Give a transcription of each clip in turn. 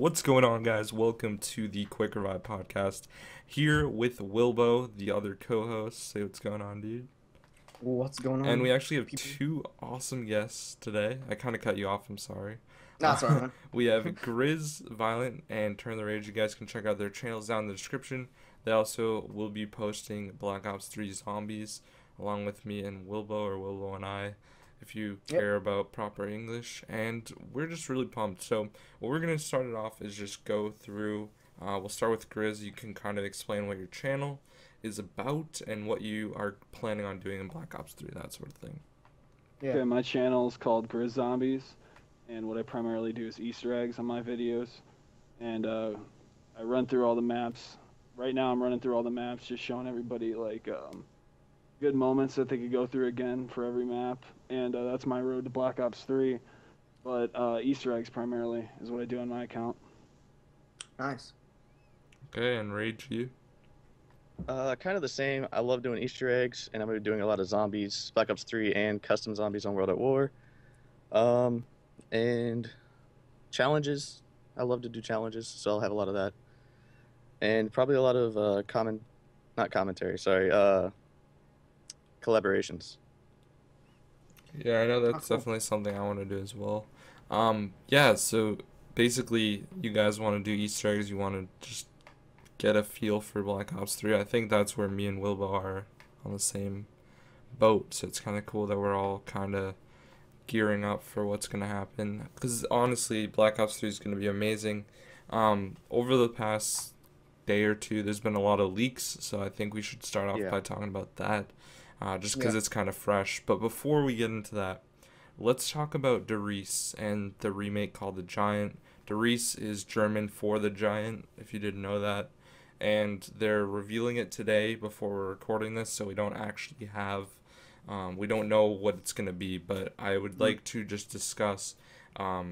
What's going on, guys? Welcome to the Quick Revive podcast. Here with Wilbo, the other co-host. Say what's going on, dude. What's going on? And we actually have people? two awesome guests today. I kind of cut you off. I'm sorry. Nah, sorry, man. We have Grizz, Violent, and TurnTheRage. You guys can check out their channels down in the description. They also will be posting Black Ops 3 Zombies along with me and Wilbo, or Wilbo and I, if you care about proper English. And we're just really pumped. So what we're going to start it off is just go through. We'll start with Grizz. You can kind of explain what your channel is about and what you are planning on doing in Black Ops 3, that sort of thing. Yeah. Okay, my channel is called Grizz Zombies, and what I primarily do is Easter eggs on my videos, and I run through all the maps. Right now I'm running through all the maps, just showing everybody like good moments that they could go through again for every map, and that's my road to Black Ops 3, but Easter eggs primarily is what I do on my account. Nice. Okay, and Rage, you? Kind of the same. I love doing Easter eggs, and I'm going to be doing a lot of zombies, Black Ops 3, and custom zombies on World at War. And challenges. I love to do challenges, so I'll have a lot of that. And probably a lot of collaborations. Yeah, I know that's cool. definitely something I want to do as well. Yeah, so basically you guys want to do Easter eggs, you want to just get a feel for Black Ops 3. I think that's where me and Wilbo are on the same boat, so it's kind of cool that we're all kind of gearing up for what's going to happen, because honestly Black Ops 3 is going to be amazing. Over the past day or two there's been a lot of leaks, so I think we should start off by talking about that, just because it's kind of fresh. But before we get into that, let's talk about Der Riese and the remake called The Giant. Der Riese is German for the Giant, if you didn't know that. And they're revealing it today before we're recording this, so we don't actually have, we don't know what it's going to be. But I would like to just discuss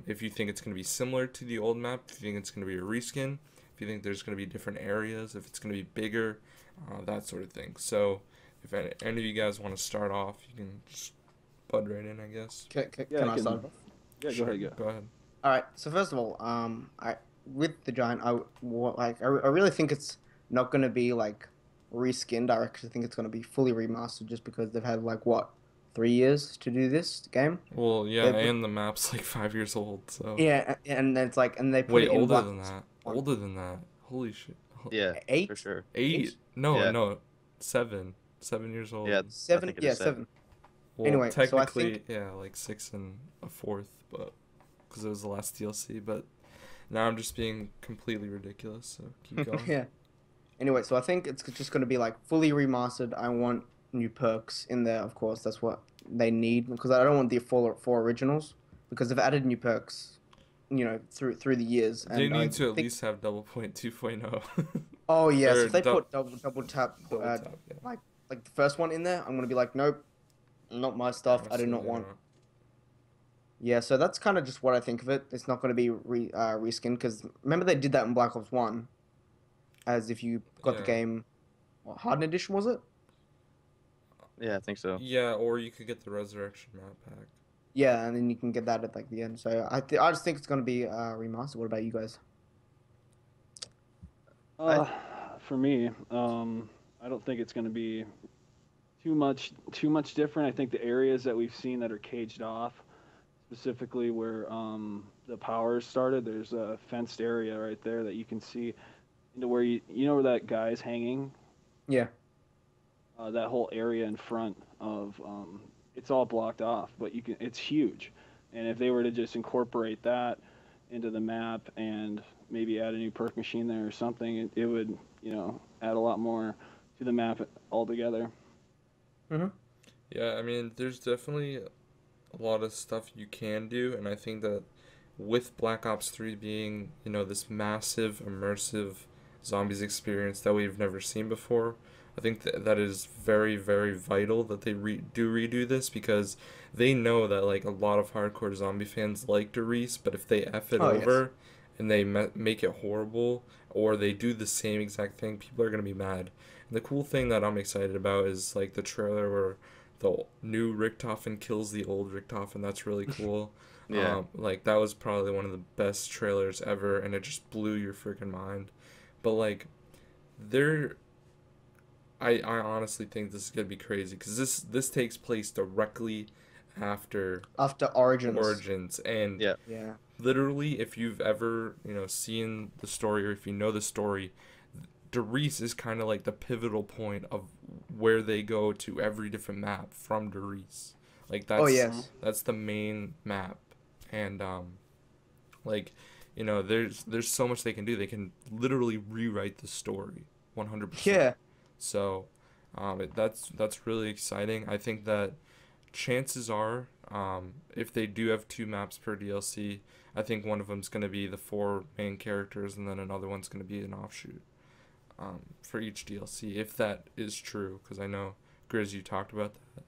if you think it's going to be similar to the old map, if you think it's going to be a reskin, if you think there's going to be different areas, if it's going to be bigger, that sort of thing. So if any of you guys want to start off, you can just bud right in, I guess. Can I start off? Yeah, Sure, go ahead. Go ahead. All right. So first of all, with the Giant, I really think it's not going to be like reskinned. I actually think it's going to be fully remastered, just because they've had like 3 years to do this game. Well, yeah, and the map's like 5 years old, so. Yeah, and it's like, and they put Wait, it in older Black than Ops that. 1. Older than that. Holy shit. Yeah, 8? for sure. 8? No, Yeah. no. 7. 7 years old. Yeah, I 7. think it Yeah, is 7. Well, Anyway, so I technically, think- yeah, like 6 and a fourth, but because it was the last DLC. But now I'm just being completely ridiculous. So keep going. Yeah. Anyway, so I think it's just going to be like fully remastered. I want new perks in there, of course. That's what they need, because I don't want the four originals, because they've added new perks, you know, through the years. They And need to at think- least have double point 2.0. Oh yes, or if they dou- put double tap, Double tap, yeah. like the first one in there, I'm gonna be like, nope, not my stuff. I do not Absolutely want. Yeah, so that's kind of just what I think of it. It's not going to be reskinned, because remember they did that in Black Ops 1, as if you got the Yeah. game, what, Hardened Edition, was it? Yeah, I think so. Yeah, or you could get the Resurrection map pack. Yeah, and then you can get that at like the end. So I just think it's going to be remastered. What about you guys? For me, I don't think it's going to be too much different. I think the areas that we've seen that are caged off, specifically where the power started, there's a fenced area right there that you can see into where you know where that guy's hanging. Yeah. That whole area in front of it's all blocked off, but it's huge, and if they were to just incorporate that into the map and maybe add a new perk machine there or something, it would, you know, add a lot more to the map altogether. Yeah, I mean, there's definitely a lot of stuff you can do, and I think that with Black Ops 3 being, you know, this massive, immersive zombies experience that we've never seen before, I think that is very, very vital that they redo this, because they know that, like, a lot of hardcore zombie fans like Der Riese, but if they F it over and they make it horrible, or they do the same exact thing, people are going to be mad. And the cool thing that I'm excited about is, like, the trailer where the new Richtofen kills the old Richtofen. That's really cool. Yeah. Like that was probably one of the best trailers ever, and it just blew your freaking mind. But like, there, I honestly think this is gonna be crazy because this takes place directly after After Origins. Origins, and Yeah. Yeah. literally, if you've ever seen the story or if you know the story, Derice is kind of like the pivotal point of where they go to every different map from Derice. Like Oh that's yes. that's the main map, and like there's so much they can do. They can literally rewrite the story 100%. Yeah. So that's really exciting. I think that chances are, if they do have two maps per DLC, I think one of them's going to be the four main characters, and then another one's going to be an offshoot for each DLC, if that is true, because I know, Grizz, you talked about that.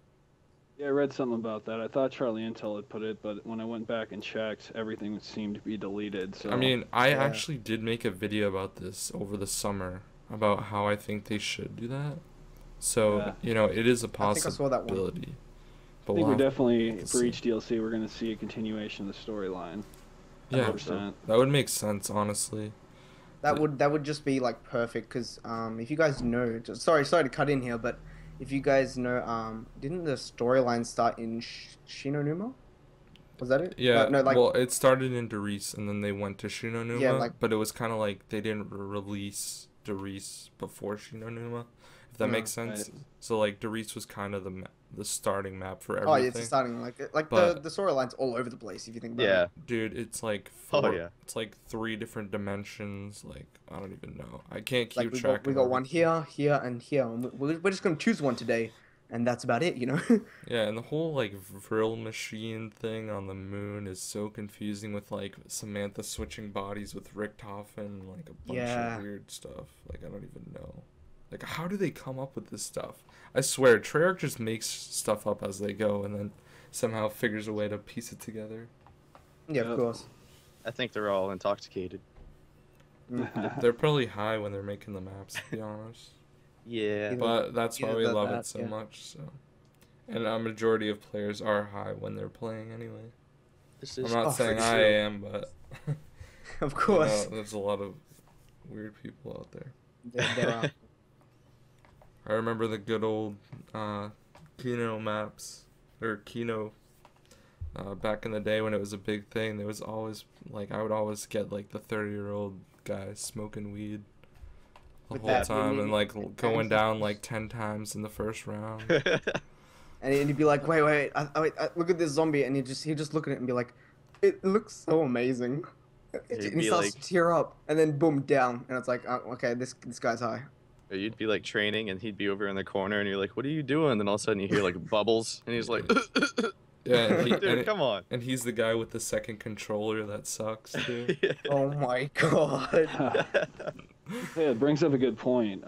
Yeah, I read something about that. I thought Charlie Intel had put it, but when I went back and checked, everything seemed to be deleted. So I mean, I Yeah. actually did make a video about this over the summer, about how I think they should do that. So, Yeah. it is a I think I saw that one. possibility. I But think we're we'll have definitely, to for see. each DLC, we're going to see a continuation of the storyline. Yeah, 100%. that would make sense, honestly. That would just be like perfect because if you guys know, sorry to cut in here, but if you guys know, didn't the storyline start in Shinonuma? Was that it? Yeah, No, like well, it started in Derice, and then they went to Shinonuma, Yeah, like- but it was kind of like they didn't release Derice before Shinonuma, if that Mm, makes sense. right. So, like, Derice was kind of the starting map for oh yeah, it's everything. starting like But- the storyline's all over the place if you think about Yeah. it. Dude, it's like Oh, four, yeah. it's like 3 different dimensions, like, I don't even know. I can't keep Like we track got, we of got one everything. here, and here. And we're just gonna choose one today, and that's about it, you know. Yeah, and the whole like Vril machine thing on the moon is so confusing with like Samantha switching bodies with Richtofen, like a bunch Yeah. of weird stuff. Like I don't even know. Like how do they come up with this stuff? I swear, Treyarch just makes stuff up as they go and then somehow figures a way to piece it together. Yeah, of Yep. course. I think they're all intoxicated. They're probably high when they're making the maps, to be honest. Yeah. Either- But that's why either we that- love that, it so yeah. much. So, and a majority of players are high when they're playing anyway. This I'm is not Oh, saying for I sure. am, but Of course. there's a lot of weird people out there. There are. I remember the good old Kino maps, or Kino, back in the day when it was a big thing. There was always, like, I would always get, like, the 30-year-old guy smoking weed the With whole that time and, like, going times. down, like, 10 times in the first round. And he'd be like, wait, look at this zombie, and he'd just look at it and be like, it looks so amazing. He'd And he be starts like- to tear up, and then boom, down, and it's like, okay, this guy's high. Or you'd be like training and he'd be over in the corner and you're like, what are you doing? And then all of a sudden you hear like bubbles and he's like, Yeah, and, dude, come on. and he's the guy with the second controller that sucks, too. Oh my god. Yeah, it brings up a good point.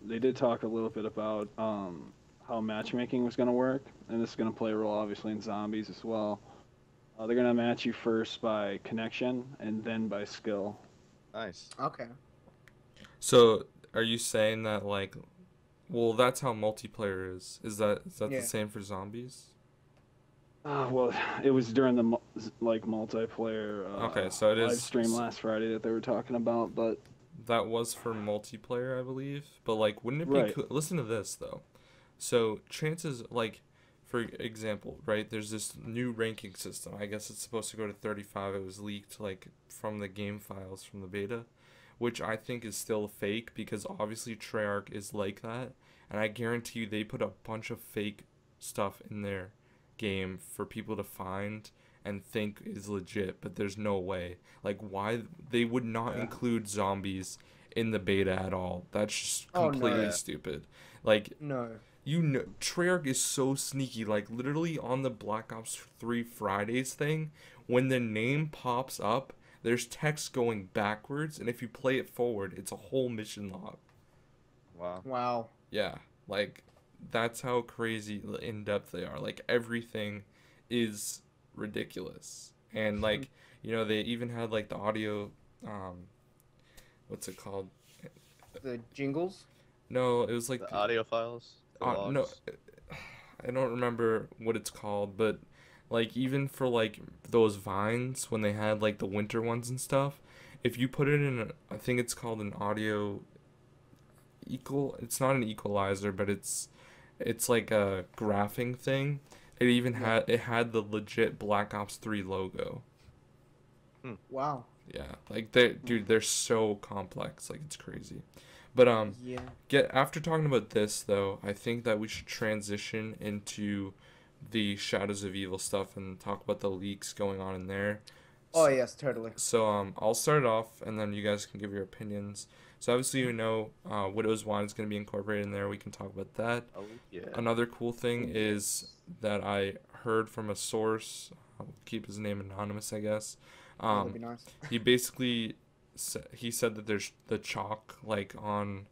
They did talk a little bit about how matchmaking was going to work, and this is going to play a role, obviously, in zombies as well. They're going to match you first by connection and then by skill. Nice. Okay. So, are you saying that, like, well, that's how multiplayer is. Is that Yeah. the same for zombies? Well, it was during the multiplayer Okay, so it live is- stream last Friday that they were talking about, but That was for multiplayer, I believe. But, like, wouldn't it be Right. cool? Listen to this, though. So, chances, like, for example, right, there's this new ranking system. I guess it's supposed to go to 35. It was leaked, like, from the game files from the beta, which I think is still fake because obviously Treyarch is like that. And I guarantee you they put a bunch of fake stuff in their game for people to find and think is legit, but there's no way. Like, why they would not Yeah. include zombies in the beta at all? That's just Oh, no. completely Yeah. stupid. Like, No. Treyarch is so sneaky. Like, literally on the Black Ops 3 Fridays thing, when the name pops up, there's text going backwards, and if you play it forward, it's a whole mission log. Wow. Wow. Yeah, like, that's how crazy in-depth they are. Like, everything is ridiculous. And, like, they even had, like, the audio, what's it called? The jingles. No, it was like The audio files. The no, logs. I don't remember what it's called, but like even for like those vines when they had like the winter ones and stuff, if you put it in I think it's called an audio it's not an equalizer, but it's like a graphing thing. It had the legit Black Ops 3 logo. Wow. Yeah, like they're so complex, like it's crazy. But Yeah. after talking about this though, I think that we should transition into the Shadows of Evil stuff and talk about the leaks going on in there. Oh So, yes, totally. I'll start it off and then you guys can give your opinions. So obviously you know Widow's Wine is going to be incorporated in there. We can talk about that. Oh yeah. Another cool thing is that I heard from a source, I'll keep his name anonymous, I guess. That'd be nice. He basically he said that there's the chalk like on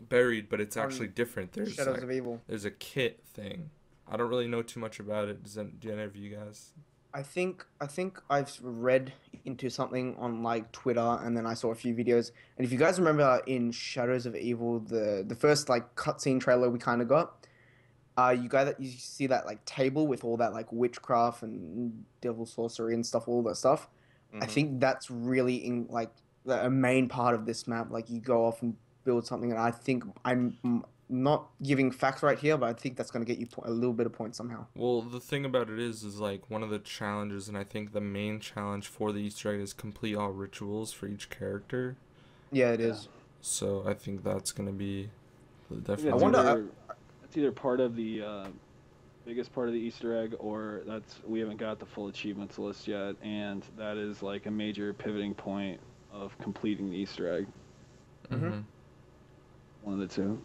buried, but it's actually different. There's Shadows of Evil. There's a kit thing. I don't really know too much about it. Do any of you guys? I think I've read into something on like Twitter, and then I saw a few videos. And if you guys remember in Shadows of Evil, the first like cutscene trailer we kind of got, you see that like table with all that like witchcraft and devil sorcery and stuff, all that stuff. I think that's really in like a main part of this map. Like you go off and build something, and I think not giving facts right here, but I think that's going to get you a little bit of points somehow. Well, the thing about it is like one of the challenges, and I think the main challenge for the Easter egg is complete all rituals for each character. Yeah, it is. So I think that's going to be definitely. I wonder. That's either part of the biggest part of the Easter egg, or we haven't got the full achievements list yet, and that is like a major pivoting point of completing the Easter egg. Mm-hmm. One of the two.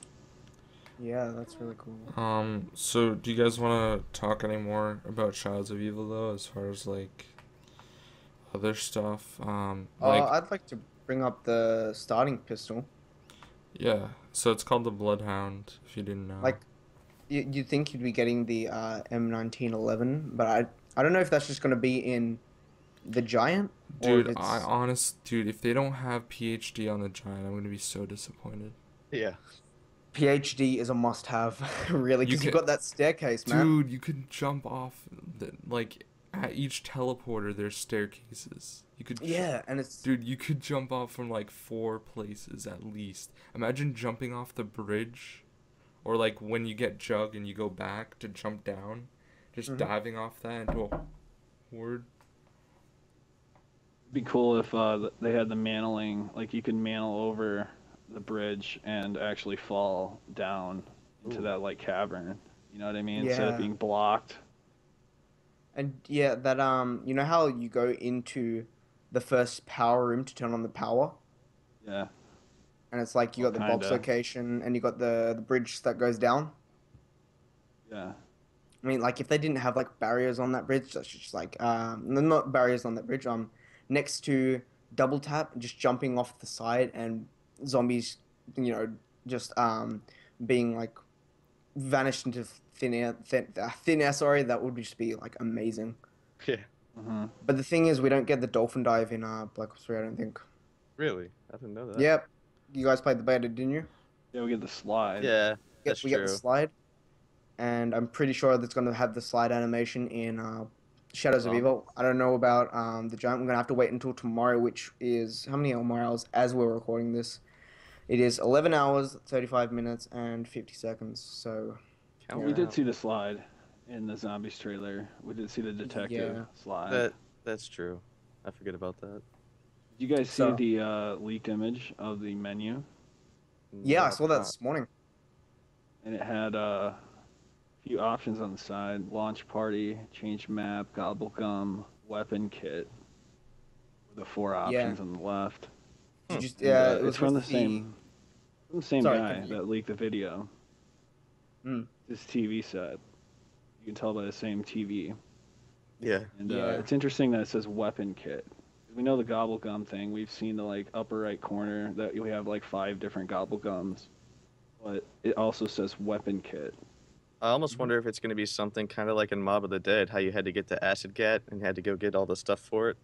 Yeah, that's really cool. So do you guys want to talk any more about Shadows of Evil though, as far as like other stuff? I'd like to bring up the starting pistol. Yeah, so it's called the Bloodhound. If you didn't know. Like, you'd think you'd be getting the M1911, but I don't know if that's just gonna be in the Giant. Dude, dude, if they don't have PhD on the Giant, I'm gonna be so disappointed. Yeah. PhD is a must-have, really, because you've got that staircase, man. Dude, you could jump off, like, at each teleporter, there's staircases. You could. Yeah, and it's. Dude, you could jump off from like 4 places at least. Imagine jumping off the bridge, or like when you get Jug and you go back to jump down, just diving off that into a horde. It'd be cool if they had the mantling, like you could mantle over the bridge and actually fall down into that like cavern. You know what I mean? Yeah. Instead of being blocked. And yeah, that you know how you go into the first power room to turn on the power? Yeah. And it's like you got the box location and you got the bridge that goes down. Yeah. I mean, like if they didn't have like barriers on that bridge, that's just like not barriers on that bridge. Next to double tap, just jumping off the side and zombies, you know, just being like vanished into thin air. Sorry, that would just be like amazing. Yeah. But the thing is, we don't get the dolphin dive in Black Ops 3. I don't think. Really? I didn't know that. Yep. You guys played the beta, didn't you? Yeah, we get the slide. Yeah. That's we true. get the slide, and I'm pretty sure that's going to have the slide animation in Shadows of Evil. I don't know about the Giant. I'm going to have to wait until tomorrow, which is how many more hours as we're recording this? It is 11 hours, 35 minutes, and 50 seconds. So we did see the slide in the Zombies trailer. We did see the detective slide. That's true. I forget about that. Did you guys see the leaked image of the menu? Yeah, I saw that this morning. And it had a few options on the side: launch party, change map, gobblegum, weapon kit. The 4 options on the left. It was from the same guy that leaked the video. Mm. This TV set. You can tell by the same TV. Yeah. And it's interesting that it says weapon kit. We know the gobblegum thing. We've seen the like upper right corner that we have like 5 different gobblegums. But it also says weapon kit. I almost wonder if it's going to be something kind of like in Mob of the Dead, how you had to get the acid gat and had to go get all the stuff for it.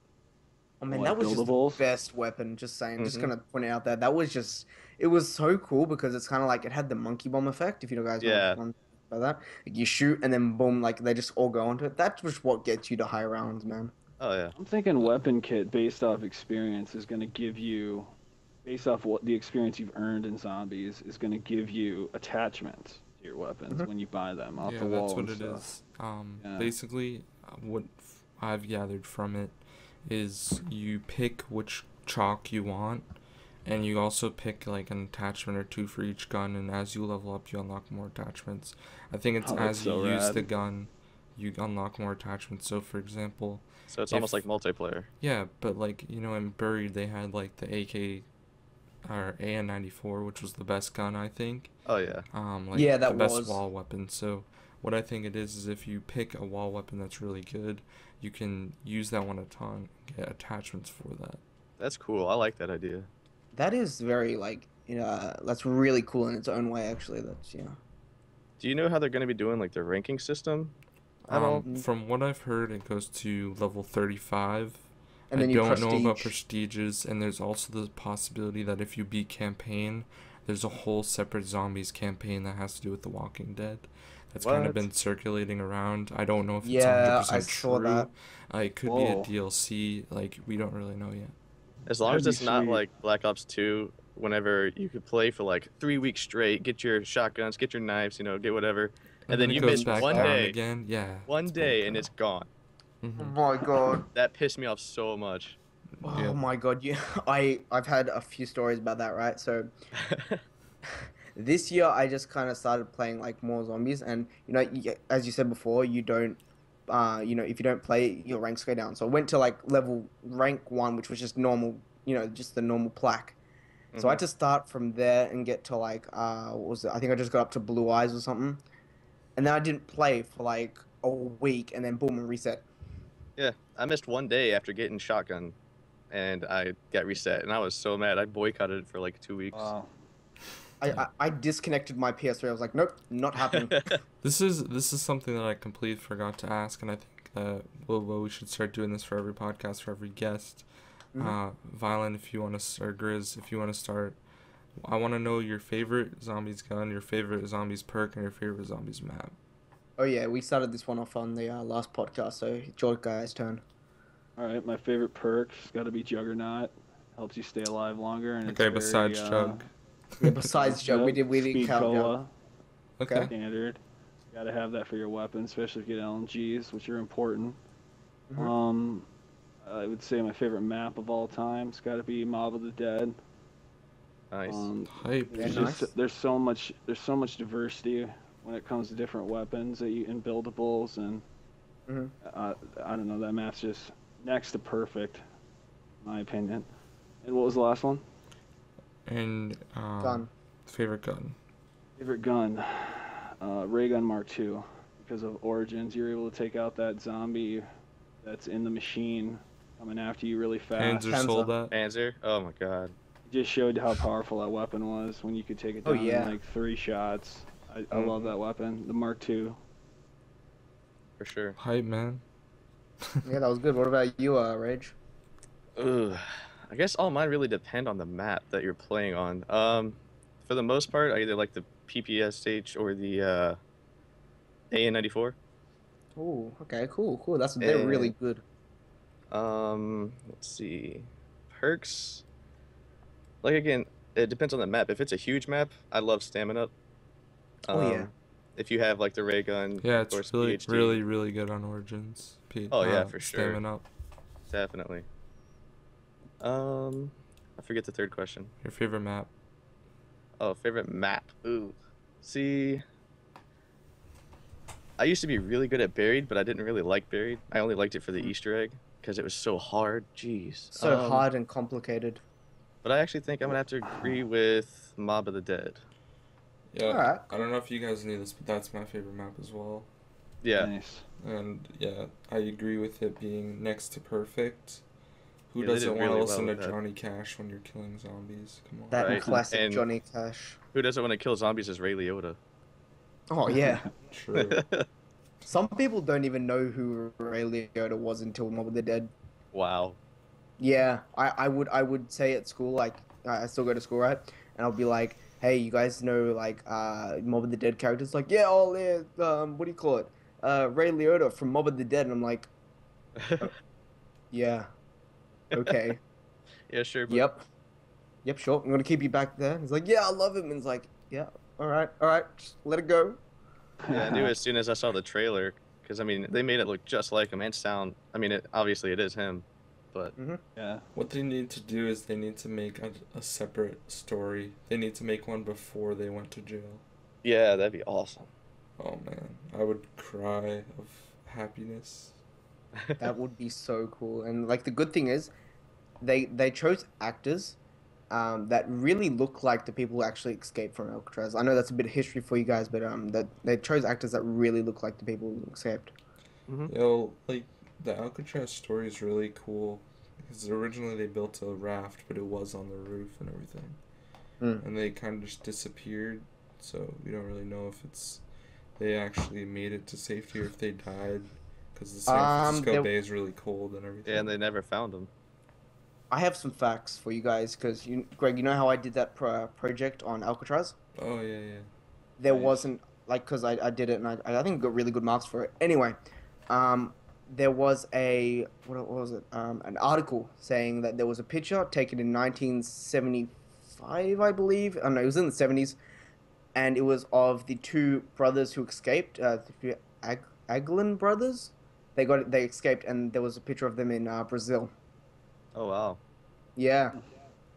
I mean, that was just the best weapon, just saying. Just going to point it out there. That was just... It was so cool because it's kind of like... It had the monkey bomb effect, if you guys know. By that, like you shoot and then boom, like they just all go onto it. That's just what gets you to high rounds, man. Oh yeah. I'm thinking weapon kit based off experience is going to give you, based off what the experience you've earned in zombies, is going to give you attachments to your weapons Mhm. when you buy them off the Yeah, that's wall what and it stuff. is. Yeah. Basically, what I've gathered from it is you pick which chalk you want, and you also pick like an attachment or two for each gun, and as you level up, you unlock more attachments. I think it's Oh, that's as you so use the rad. gun, you unlock more attachments. So, for example, So it's almost if like multiplayer. yeah, but like in Buried they had like the AK or AN-94, which was the best gun I think. Oh yeah. Like Yeah, the that best was. wall weapon. So what I think it is if you pick a wall weapon that's really good, you can use that one a ton and get attachments for that. That's cool. I like that idea. That is very like that's really cool in its own way actually. That's Do you know how they're going to be doing like their ranking system at all? Mm. From what I've heard, it goes to level 35. And I then you don't know about prestige. prestiges, and there's also the possibility that if you beat campaign, there's a whole separate zombies campaign that has to do with The Walking Dead. That's kind of What? been circulating around. I don't know if it's Yeah, I 100% saw true. that. It could be a Whoa. DLC. Like, we don't really know yet. As long That'd as be it's not sweet. like Black Ops 2, whenever you could play for like 3 weeks straight, get your shotguns, get your knives, get whatever, And and then then it you goes miss And back one stuff. down day, again. Yeah, one it's day, and bullcrap. it's gone. Oh Mm-hmm. my god. That pissed me off so much. Oh Yep. my god. You I've had a few stories about that, right? So this year I just kind of started playing like more zombies, and as you said before, you don't if you don't play, your ranks go down. So I went to like level rank 1, which was just normal, just the normal plaque. So I hmm had to start from there and get to like what was it? I think I just got up to blue eyes or something. And then I didn't play for like a week, and then boom, and reset. Yeah, I missed one day after getting shotgun, and I got reset, and I was so mad. I boycotted it for like 2 weeks. Wow. I, Yeah. I, I disconnected my PS3. I was like, nope, not happening. This is something that I completely forgot to ask, and I think we should start doing this for every podcast, for every guest. Mhm. Violent, if you want to, or Grizz, if you want to start, I want to know your favorite zombies gun, your favorite zombies perk, and your favorite zombies map. Oh yeah, we started this one off on the last podcast, so George guy's turn. All right, my favorite perk's got to be Juggernaut. Helps you stay alive longer, and it's Okay, very besides Chug. Yeah, besides Jug, we didn't Speed count Jug. Cola, Okay. standard. Got to have that for your weapon, especially if you get LMGs, which are important. Mhm. I would say my favorite map of all time's got to be Mob of the Dead. Nice. Hype. Yeah, There's nice. there's so much diversity when it comes to different weapons and buildables, and Mhm. I don't know, that map's just next to perfect, in my opinion. And what was the last one? And Gun. favorite gun. Favorite gun, Ray Gun Mark II. Because of Origins, you're able to take out that zombie that's in the machine coming after you really fast. Panzer sold Panzer. that. Panzer. Oh my god. It just showed how powerful that weapon was when you could take it Oh, down yeah. in like 3 shots. I love that weapon, the Mark II. For sure. Hype, man. Yeah, that was good. What about you, Rage? Ugh. I guess all mine really depend on the map that you're playing on. For the most part, I either like the PPSH or the AN-94. Oh, okay, cool. They're really And good. let's see, perks. Like again, it depends on the map. If it's a huge map, I love stamina. Oh yeah. If you have like the ray gun, Yeah, of course, it's really, PhD. really, really good on Origins. Oh, yeah, for sure. Stamina up. Definitely. I forget the third question. Your favorite map. Oh, favorite map. Ooh. See, I used to be really good at Buried, but I didn't really like Buried. I only liked it for the Easter egg because it was so hard. Jeez. So hard and complicated. But I actually think I'm gonna have to agree with Mob of the Dead. Yeah. Alright. I don't know if you guys knew this, but that's my favorite map as well. Yeah. Nice. And yeah, I agree with it being next to perfect. Who Yeah, they doesn't did want to really listen well to with that. Johnny Cash when you're killing zombies? Come on. That Right, classic and- Johnny Cash. Who doesn't want to kill zombies as Ray Liotta? Oh yeah. True. Some people don't even know who Ray Liotta was until Mob of the Dead. Wow. Yeah, I would say at school, like I still go to school, right? And I'll be like, hey, you guys know like Mob of the Dead characters? Like, yeah, oh yeah, what do you call it? Ray Liotta from Mob of the Dead, and I'm like, oh, yeah, okay, Yeah, sure, but yep, yep, sure. I'm gonna keep you back there. He's like, yeah, I love him. And it's like, yeah, all right, just let it go. yeah, I knew as soon as I saw the trailer, because I mean, they made it look just like him and sound. I mean, obviously it is him, but Hmm. Yeah. What they need to do is they need to make a separate story. They need to make one before they went to jail. yeah, that'd be awesome. Oh man, I would cry of happiness. That would be so cool. And like the good thing is, they chose actors that really look like the people who actually escaped from Alcatraz. I know that's a bit of history for you guys, but that they chose actors that really look like the people who escaped. Hmm. You know, like the Alcatraz story is really cool because originally they built a raft, but it was on the roof and everything, Mm. and they kind of just disappeared. So we don't really know if they actually made it to safety or if they died because the San Francisco There, Bay is really cold and everything. Yeah, and they never found him. I have some facts for you guys because Greg, you know how I did that project on Alcatraz? Oh yeah, yeah. There Nice. wasn't like because I did it and I think got really good marks for it. Anyway, um, there was a what was it? An article saying that there was a picture taken in 1975, I believe. I don't know, it was in the 70s, and it was of the two brothers who escaped, the two Aglin brothers. They escaped, and there was a picture of them in Brazil. Oh wow. Yeah,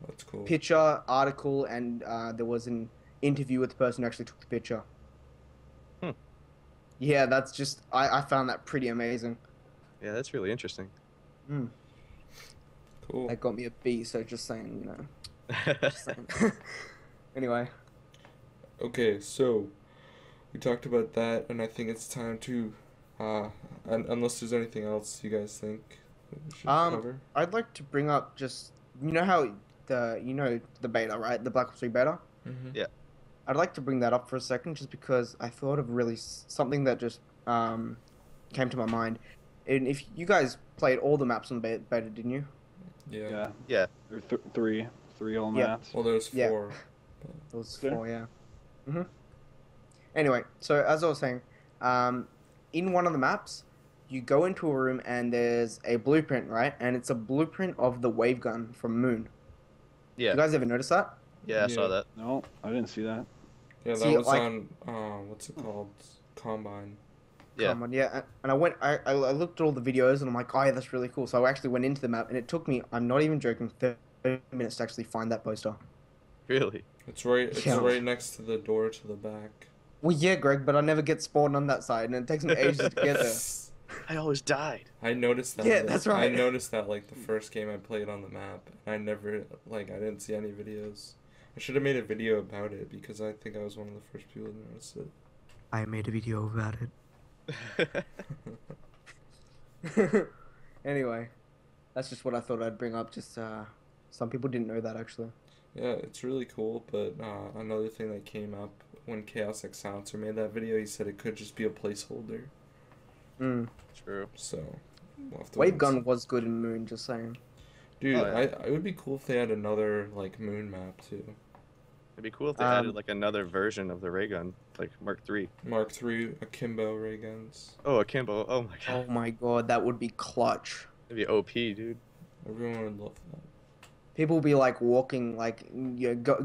That's cool. picture, article, and there was an interview with the person who actually took the picture. Hmm. Yeah, that's just I found that pretty amazing. Yeah, that's really interesting. Mm, Cool. that got me a B. So just saying, just saying. Anyway, Okay, so we talked about that, and I think it's time to, unless there's anything else you guys think that we should cover. I'd like to bring up just how the beta, right? The Black Ops 3 beta. Mm-hmm. Yeah. I'd like to bring that up for a second, just because I thought of really something that just came to my mind. And if you guys played all the maps on beta, didn't you? Yeah. Yeah. Yeah. There are three all Yeah. maps. Well, there's Yeah. 4. Those There? 4, yeah. Hmm. Anyway, so as I was saying, in one of the maps, you go into a room and there's a blueprint, right? And it's a blueprint of the wave gun from Moon. Yeah. You guys ever notice that? Yeah, I saw Yeah. that. No, I didn't see that. Yeah, that See, was like- on, what's it called? Combine. Yeah. Come on, yeah. And I looked at all the videos and I'm like, oh yeah, that's really cool. So I actually went into the map and it took me, I'm not even joking, 30 minutes to actually find that poster. Really? It's right Yeah. right next to the door to the back. Well, yeah, Greg, but I never get spawned on that side and it takes me ages to get there. I always died. I noticed that. Yeah, that's right. I noticed that like the first game I played on the map. And I never I didn't see any videos. I should have made a video about it because I think I was one of the first people to notice it. I made a video about it. Anyway, that's just what I thought I'd bring up. Just some people didn't know that actually. Yeah, it's really cool, but another thing that came up when Chaos X Silencer made that video, he said it could just be a placeholder. Mm. True. So, we'll have to Wave wait and gun see. was good in Moon. Just saying. Dude, Oh, yeah. it would be cool if they had another like moon map too. It'd be cool if they Um, added like another version of the ray gun, like Mark III. Mark III akimbo ray guns. Oh, akimbo. Oh my Oh god. my god, that would be clutch. It'd be OP, dude. Everyone would love that. People will be like walking, like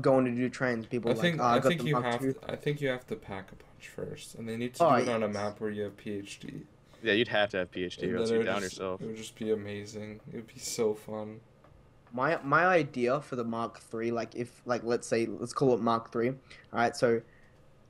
going to do trains. People I like, think oh, I I got think the you Mark have II. to, I think you have to pack a punch first, and they need to Oh, do it on a yes. map where you have PhD. Yeah, you'd have to have PhD or And else then you it would down just- yourself. It would just be amazing. It would be so fun. My idea for the Mark III, like if let's call it Mark III. All right, so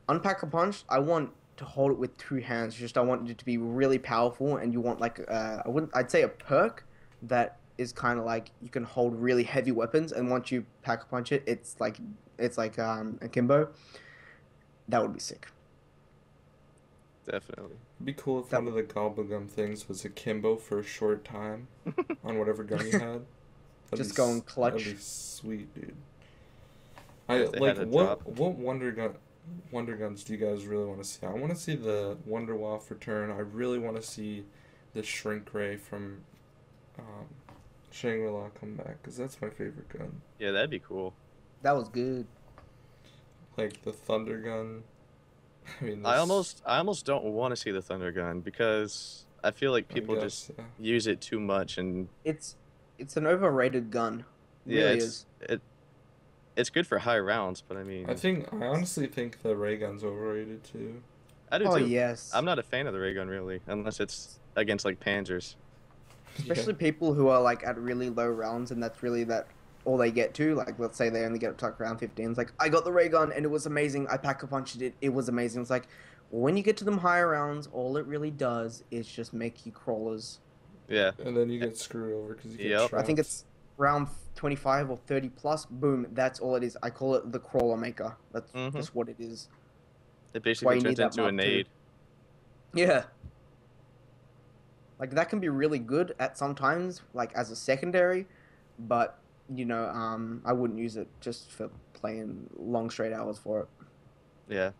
unpack a punch. I want to hold it with 2 hands. Just I want it to be really powerful, and you want like I'd say a perk that is kind of like you can hold really heavy weapons, and once you pack a punch it, it's like akimbo. That would be sick. Definitely. It'd be cool if That one of the gobblegum things was akimbo for a short time on whatever gun you had. That'd Just be going clutch. That'd be sweet, dude. If they Like had a what drop. wonder guns do you guys really want to see? I want to see the Wonder Waff return. I really want to see the Shrink Ray from Shangri-La come back because that's my favorite gun. Yeah, that'd be cool. That was good. like the thunder gun. I mean, I almost don't want to see the thunder gun because I feel like I people just guess, yeah. use it too much, and It's an overrated gun. It yeah, really is. it's good for high rounds, but I mean, I honestly think the ray gun's overrated too. I do Oh too. yes. I'm not a fan of the ray gun really, unless it's against like panzers. Especially people who are like at really low rounds and that's really that all they get to. Like let's say they only get up to like round 15. It's like I got the ray gun and it was amazing. I pack a punched it. It was amazing. It's like when you get to them higher rounds, all it really does is just make you crawlers. Yeah. And then you get screwed over because you get Yep. trapped. I think it's round 25 or 30 plus. Boom. That's all it is. I call it the crawler maker. That's Mhm. just what it is. It why basically you turns need that into a Mark II. nade. Yeah. Like that can be really good at sometimes, like as a secondary, but I wouldn't use it just for playing long straight hours for it. Yeah.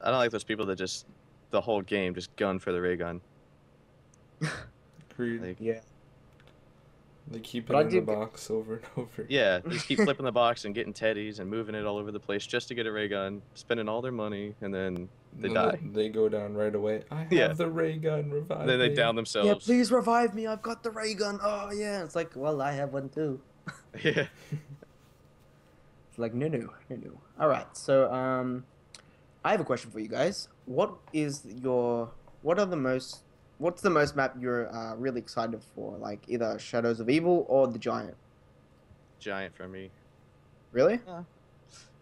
I don't like those people that just the whole game just gun for the ray gun. Agreed. Like, Yeah. They keep But it I in the did- box over and over. yeah, they just keep flipping the box and getting teddies and moving it all over the place just to get a ray gun, spending all their money, and then they And die. then they go down right away. I have Yeah. the ray gun. Revive And then they me. down Yeah, themselves. please revive me. I've got the ray gun. Oh yeah. It's like, well, I have one too. Yeah. It's like no. All right. So I have a question for you guys. What's the most map you're really excited for? Like either Shadows of Evil or the Giant. Giant for me. Really?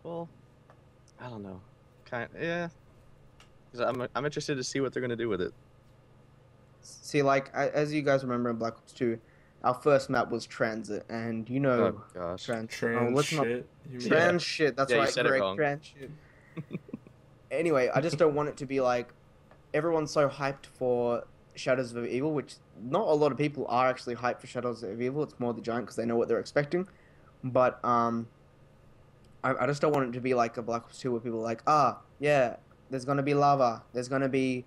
Well, I don't know. Yeah. 'Cause I'm interested to see what they're gonna do with it. See, like as you guys remember in Black Ops 2, our first map was Transit, and Oh gosh. Trans let's not shit. You mean? trans shit. That's Yeah, you right, said it Greg. wrong. Trans shit. Anyway, I just don't want it to be like everyone's so hyped for Shadows of Evil, which not a lot of people are actually hyped for Shadows of Evil. It's more the Giant because they know what they're expecting. But I just don't want it to be like a Black Ops 2 where people are like, yeah, there's gonna be lava, there's gonna be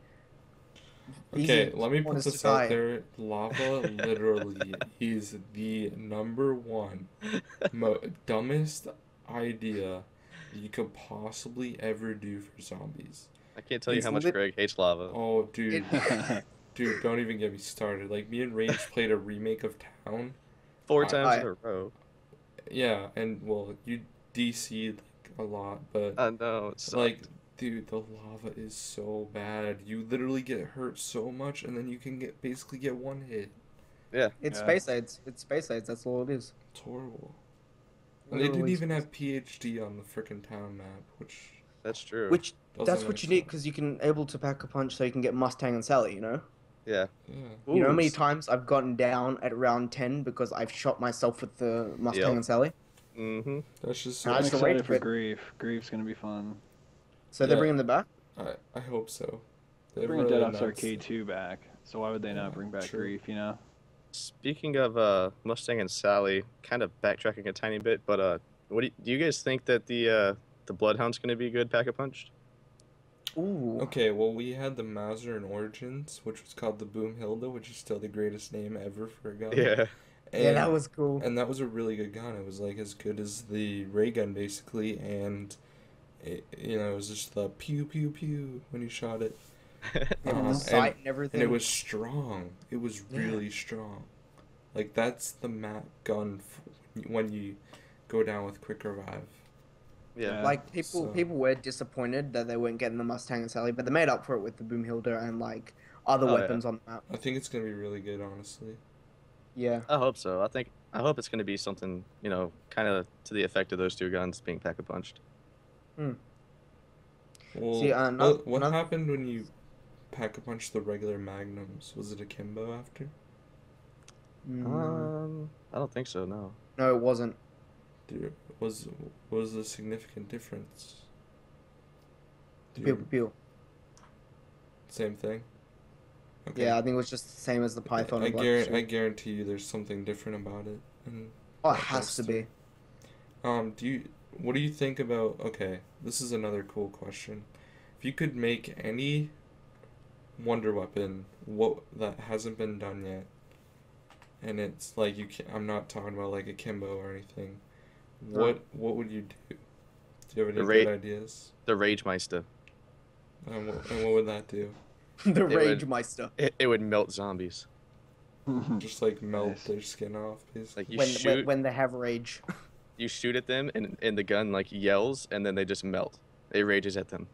Okay, easy let me put corners to this out die. there. Lava literally is the number one dumbest idea you could possibly ever do for zombies. I can't tell you It's how much lit- Greg hates lava. Oh, dude. It- Dude, don't even get me started. Like, me and Rage played a remake of Town. 4 I- times in a row. Yeah, and, well, you DC'd, like, a lot, but, I know. It's like, dude, the lava is so bad. You literally get hurt so much, and then you can basically get one hit. yeah. It's Yeah. Space AIDS. It's Space AIDS. That's all it is. It's horrible. And they didn't Literally even Space- have PhD on the frickin' Town map, which That's true. Which doesn't that's make what you need sense. because you can able to pack a punch so you can get Mustang and Sally. Yeah. Yeah. You know how many Ooh, times I've gotten down at round 10 because I've shot myself with the Mustang Yep. and Sally? Mm-hmm. That's just And so I'm just excited rage for quit. Grief. Grief's gonna be fun. So they're Yeah. bringing them back? I hope so. They're They've bringing really Dead Ops announced Arcade it. 2 back, so why would they Yeah, not bring back true. Grief? You know. Speaking of Mustang and Sally, kind of backtracking a tiny bit, but what do you guys think that the Bloodhound's gonna be good pack-a-punched? Ooh. Okay, well, we had the Mauser in Origins, which was called the Boomhilda, which is still the greatest name ever for a gun. Yeah. Yeah, that And- was cool. And that was a really good gun. It was like as good as the ray gun, basically, and it was just the pew pew pew when you shot it. And the and- sight and everything. And it was strong. It was Yeah. really strong. Like, that's the map gun when you go down with quick revive. Yeah. Like people So- people were disappointed that they weren't getting the Mustang and Sally, but they made up for it with the Boomhilder and like other Oh, yeah. weapons on the map. I think it's gonna be really good, honestly. Yeah. I hope so. I hope it's gonna be something, kind of to the effect of those two guns being pack-a-punched. Well, See, what not- happened when you pack-a-punch the regular magnums? Was it akimbo after? I don't think so. No. No, it wasn't. Dude, was a significant difference? Do Pew you- pew pew. Same thing? Okay. Yeah, I think it was just the same as the Python. I and Black Ops 2. guarantee you there's something different about it. And Oh, it Black has Ops to 2. be. What do you think about, okay, this is another cool question. If you could make any wonder weapon that hasn't been done yet, and it's like I'm not talking about like akimbo or anything. What would you do? Do you have The any ra- good ideas? the Rage Meister. And what would that do? The It Rage would- Meister. It would melt zombies. Just like melt Nice. their skin off, basically. Like you When, shoot, when they have rage. you shoot at them, and the gun like yells, and then they just melt. It rages at them.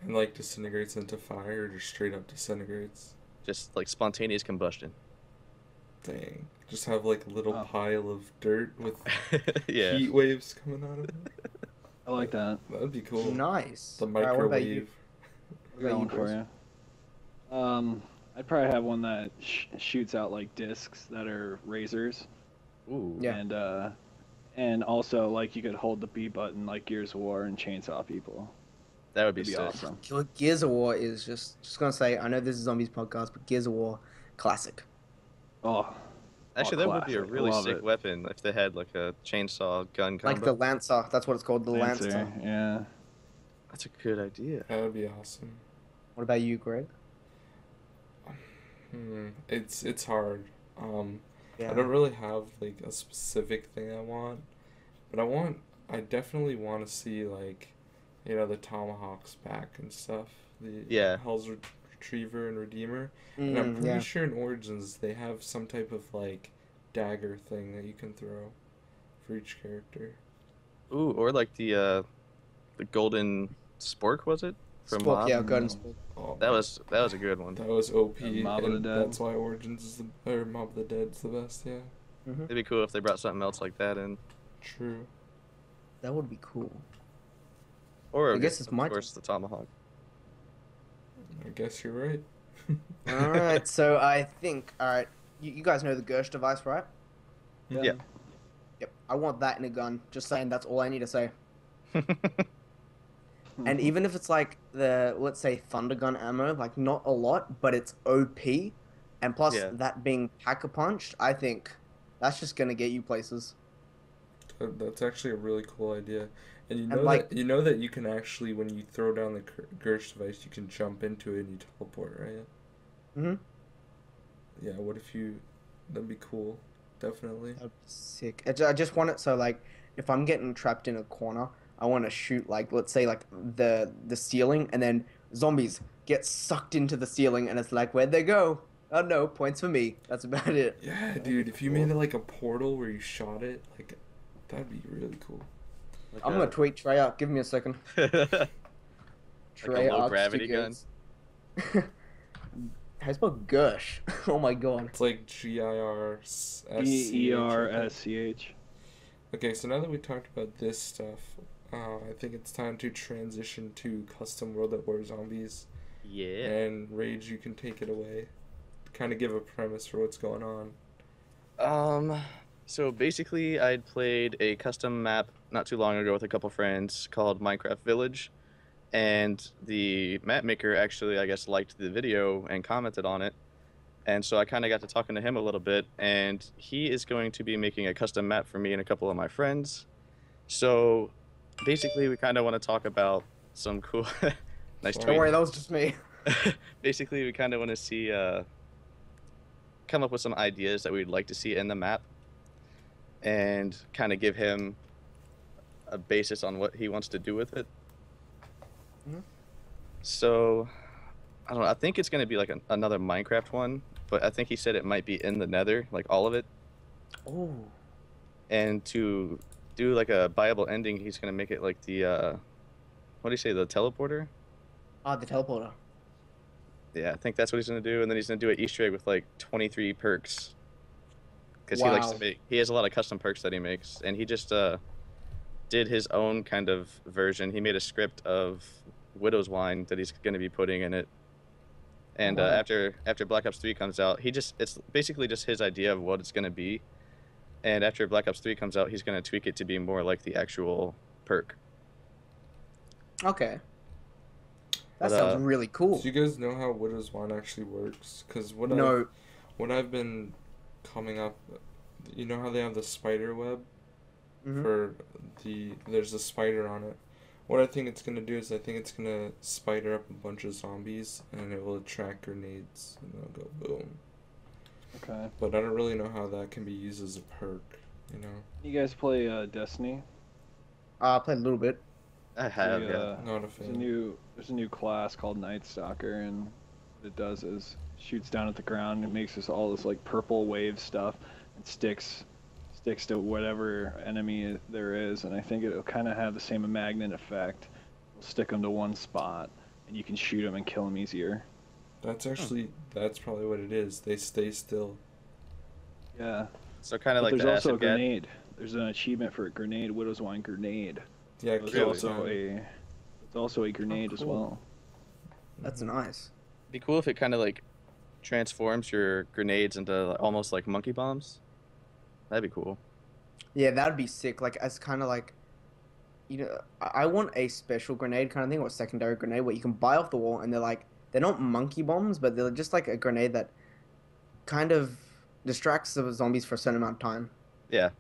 And like disintegrates into fire, or just straight up disintegrates. Just like spontaneous combustion. Dang. Just have like a little Oh. pile of dirt with Yeah. heat waves coming out of it. I like that. That'd be cool. Nice. The Alright, what about you? microwave. What about you, Going for Chris? you. I'd probably have one that shoots out like discs that are razors, Ooh. Yeah. and also like you could hold the B button like Gears of War and chainsaw people. That would be That'd be sick. awesome. Gears of War is just gonna say, I know this is Zombies podcast, but Gears of War, classic. Oh, Actually, that would be a classic. really Love sick it. weapon if they had like a chainsaw gun combo. Like the Lancer, that's what it's called, the Lancer. yeah. That's a good idea. That would be awesome. What about you, Greg? It's hard. Yeah. I don't really have like a specific thing I want, but I definitely want to see like, the tomahawks back and stuff. The Yeah. Hell's Retriever and Redeemer. And I'm pretty yeah. sure in Origins they have some type of like dagger thing that you can throw for each character. Ooh, or like the golden spork, was it? From Spork, Mob? yeah, Golden Spork. Oh, That was a good one. that was OP, Mob of the and Dead. that's why Origins is or Mob of the Dead's the best. Yeah, It'd be cool if they brought something else like that in. true. That would be cool. Or I guess it's my of course the tomahawk. I guess you're right. Alright, so I think, alright, you guys know the Gersh device, right? Yeah. Yep. I want that in a gun. Just saying, that's all I need to say. And even if it's like the, let's say, Thunder Gun ammo, like not a lot, but it's OP, and plus Yeah. that being Pack-a-Punched, I think that's just gonna get you places. That's actually a really cool idea. And like- you know that you can actually, when you throw down the Gersh device, you can jump into it and you teleport, right? Mm-hmm. Yeah. What if you? That'd be cool. Definitely. That'd be sick. I just want it so, like, if I'm getting trapped in a corner, I want to shoot, like, let's say, like, the ceiling, and then zombies get sucked into the ceiling, and it's like, where'd they go? Oh, no, points for me. That's about it. Yeah, dude. If you made it like a portal where you shot it, like, that'd be really cool. Like I'm going to tweet Trey out. Give me a second. a Trey low Arc gravity gun? stickers. How you spell Gersh? Oh, my God. It's like GIRSCH. ERSCH. Okay, so now that we talked about this stuff, I think it's time to transition to custom World at War Zombies. Yeah. And Rage, you can take it away. Kind of give a premise for what's going on. So basically, I'd played a custom map not too long ago with a couple friends called Minecraft Village, and the map maker actually, I guess, liked the video and commented on it, and so I kind of got to talking to him a little bit, and he is going to be making a custom map for me and a couple of my friends. So basically, we kind of want to talk about some cool. Nice Sorry. Don't tweet. worry, that was just me. Basically, we kind of want to see, come up with some ideas that we'd like to see in the map, and kind of give him a basis on what he wants to do with it. Mhm. So, I don't know. I think it's going to be like another Minecraft one, but I think he said it might be in the Nether, like all of it. Oh. And to do like a viable ending, he's going to make it like the, what do you say, the teleporter? Ah, the teleporter. Yeah, I think that's what he's gonna do, and then he's gonna do an Easter egg with like 23 perks. Because he likes to Wow. he has a lot of custom perks that he makes, and he just did his own kind of version. He made a script of Widow's Wine that he's gonna be putting in it. And Wow. after Black Ops 3 comes out, it's basically just his idea of what it's gonna be. And after Black Ops 3 comes out, he's gonna tweak it to be more like the actual perk. Okay. That But, sounds really cool. Do you guys know how Widow's Wine actually works? Because No. what I've been coming up, you know how they have the spider web Mhm. for there's a spider on it. What I think it's gonna do is I think it's gonna spider up a bunch of zombies and it will attract grenades and they'll go boom. Okay. But I don't really know how that can be used as a perk. You know? You guys play Destiny? I played a little bit. I have, yeah. Not a There's fan. there's a new class called Night Stalker, and what it does is shoots down at the ground and makes this all this like purple wave stuff and sticks to whatever enemy there is, and I think it'll kind of have the same magnet effect. We'll stick them to one spot, and you can shoot them and kill them easier. That's probably what it is. They stay still. Yeah. So kind of But like there's the also a acid gap. grenade. There's an achievement for a grenade, Widow's Wine grenade. Yeah, There's kill also time. a grenade as cool. well. That's nice. It'd be cool if it kind of like transforms your grenades into like, almost like monkey bombs. That'd be cool. Yeah, that'd be sick. Like as kind of like, you know, I want a special grenade kind of thing or a secondary grenade where you can buy off the wall and they're not monkey bombs, but they're just like a grenade that kind of distracts the zombies for a certain amount of time. Yeah.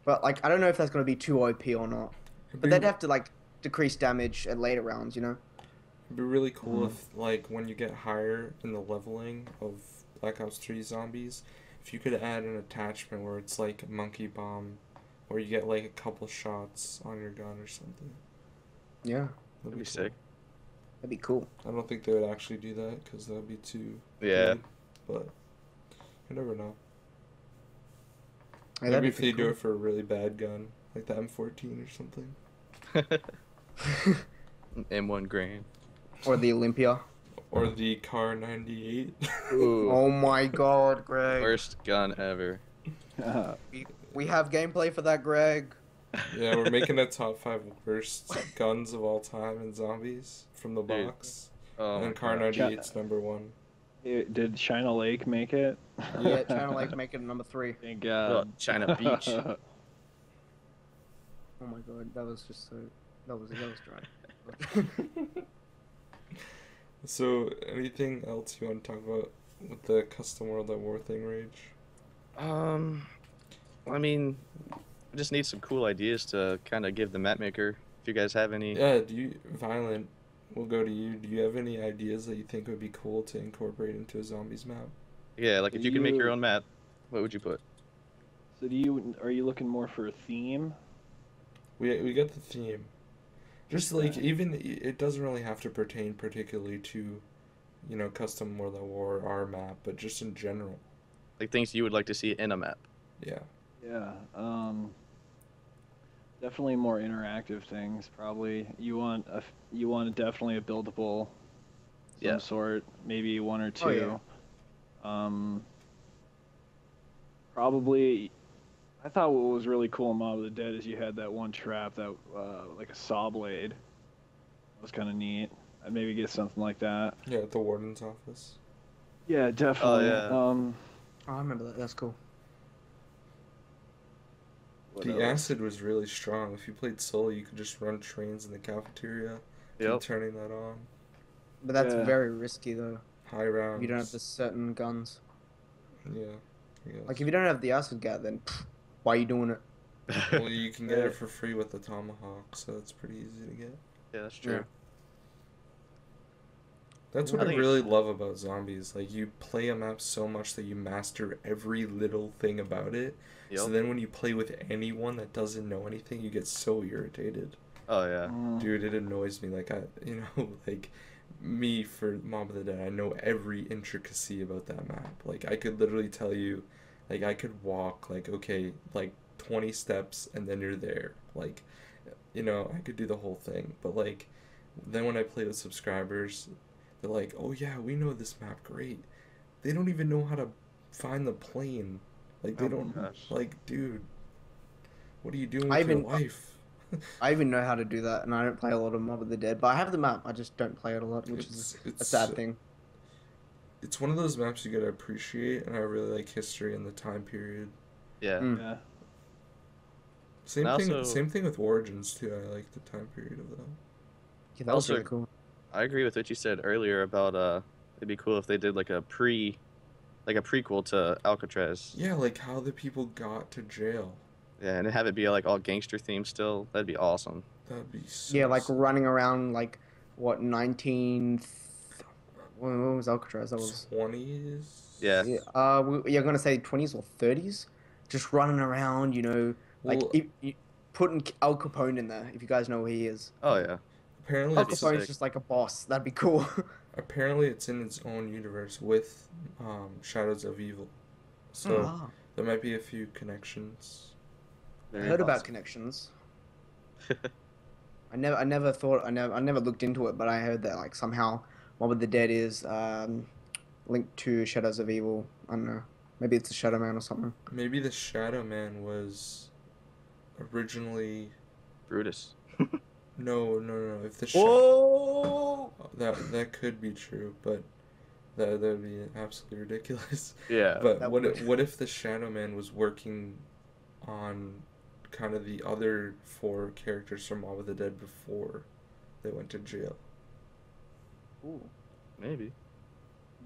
But like, I don't know if that's gonna be too OP or not. It'd But be, they'd have to like decrease damage at later rounds, you know? it'd be really cool if, like, when you get higher in the leveling of Black Ops 3 zombies, if you could add an attachment where it's like a monkey bomb, where you get like a couple shots on your gun or something. Yeah, That'd be cool. sick. that'd be cool. I don't think they would actually do that because that would be too. Yeah. good, but you never know. Hey, that'd Maybe be if they pretty do it for a really bad gun, like the M14 or something. cool. M1 grain. Or the Olympia. Or the Car 98. Ooh. Oh my god, Greg. Worst gun ever. We have gameplay for that, Greg. Yeah, we're making a top 5 worst guns of all time in zombies from the Dude. box. Oh my And Car God. 98's number 1. Did China Lake make it? Yeah, trying to like make it number 3. Thank Oh, God. China Beach. Oh my god, that was just so. That was dry. So, anything else you want to talk about with the custom World at War thing, Rage? I mean, I just need some cool ideas to kind of give the map maker. If you guys have any. Yeah, Violent, we'll go to you. Do you have any ideas that you think would be cool to incorporate into a zombies map? Yeah, like if you could make your You- own map, what would you put? So are you looking more for a theme? We got the theme. Just like, Okay. even, it doesn't really have to pertain particularly to, you know, custom World at War or our map, but just in general. Like things you would like to see in a map. Yeah. Yeah. Definitely more interactive things. Probably you want definitely a buildable, Yeah. some sort, maybe one or Oh, two. Probably. I thought what was really cool in Mob of the Dead is you had that one trap that like a saw blade. That was kind of neat. I'd maybe get something like that. Yeah, at the warden's office. Yeah, definitely. yeah. Oh, I remember that. That's cool. What The else? acid was really strong. If you played solo, you could just run trains in the cafeteria. Keep Yep. turning that on. But that's Yeah. very risky though. High rounds. If you don't have the certain guns. Yeah. Yeah. Like if you don't have the acid gat, then why are you doing it? Well, you can get Yeah. it for free with the tomahawk, so it's pretty easy to get. Yeah, that's true. Yeah. That's I what I think really love about zombies. Like, you play a map so much that you master every little thing about it. So Yep. then when you play with anyone that doesn't know anything, you get so irritated. Oh yeah. Dude, it annoys me. Like, like, me for Mob of the Dead, I know every intricacy about that map. Like, I could literally tell you, like, I could walk, like, okay, like, 20 steps, and then you're there. Like, I could do the whole thing. But, like, then when I play with subscribers, they're like, oh, yeah, we know this map great. They don't even know how to find the plane. Like, they Oh my don't, gosh. like, dude, what are you doing I with your even- life? I even know how to do that, and I don't play a lot of Mob of the Dead. But I have the map. I just don't play it a lot, which is a sad thing. It's one of those maps you gotta appreciate, and I really like history and the time period. Yeah. Mm. Yeah. Same And thing. also- Same thing with Origins too. I like the time period of that. Yeah, that was Also- really cool. I agree with what you said earlier about it'd be cool if they did like a prequel to Alcatraz. Yeah, like how the people got to jail. Yeah, and have it be like all gangster themed still. That'd be awesome. That'd be so Yeah, like sick. running around like what 19. When was Alcatraz? That was 20s. Yeah. you're gonna say 20s or 30s, just running around. Like Well, putting Al Capone in there. If you guys know who he is, Oh yeah. Apparently, Al That'd be it's Capone's sick. just like a boss. That'd be cool. apparently it's in its own universe with Shadows of Evil. So Ah, there might be a few connections. I Very heard about possible. connections. I never thought, I never looked into it, but I heard that like somehow Mob of the Dead is linked to Shadows of Evil. I don't know. Maybe it's a Shadow Man or something. Maybe the Shadow Man was originally Brutus. no. If the Whoa! that could be true, but that would be absolutely ridiculous. Yeah. But That what would. if the Shadow Man was working on kind of the other four characters from All of the Dead before they went to jail? Ooh, Maybe.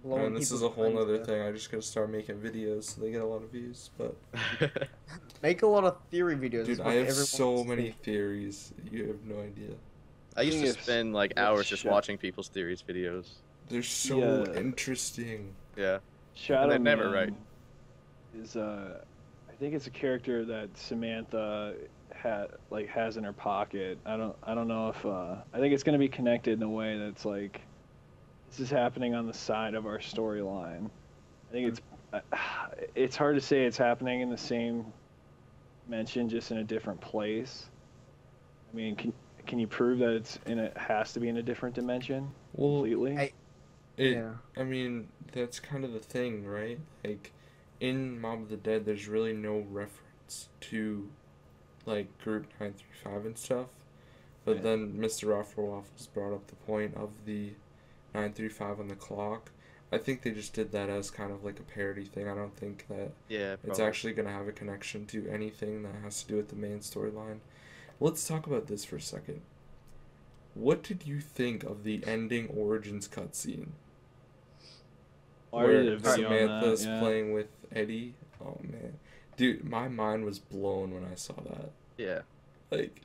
blowing And this is people's a whole minds nother there. thing. I just gotta start making videos so they get a lot of views. But Make a lot of theory videos. dude, is I what have everyone so wants to many see. theories. You have no idea. I used to Thing is, spend like with hours just Sha- watching people's theories videos. They're so Yeah. interesting. Yeah. Shadow they're never Man right. is I think it's a character that Samantha has in her pocket. I don't know if I think it's gonna be connected in a way that's like this is happening on the side of our storyline. I think it's hard to say it's happening in the same mention, just in a different place. I mean, can you prove that it has to be in a different dimension Well, completely? Hey. it. Yeah. I mean, that's kind of the thing, right? Like, in Mob of the Dead, there's really no reference to like Group 935 and stuff. But Right. then Mr. Raffle Waffles brought up the point of the 935 on the clock. I think they just did that as kind of like a parody thing. I don't think that Yeah. it's Probably. actually going to have a connection to anything that has to do with the main storyline. Let's talk about this for a second. What did you think of the ending Origins cutscene? I already did Where a video on that, Samantha's yeah. playing with Eddie? Oh man. Dude, my mind was blown when I saw that. Yeah. Like,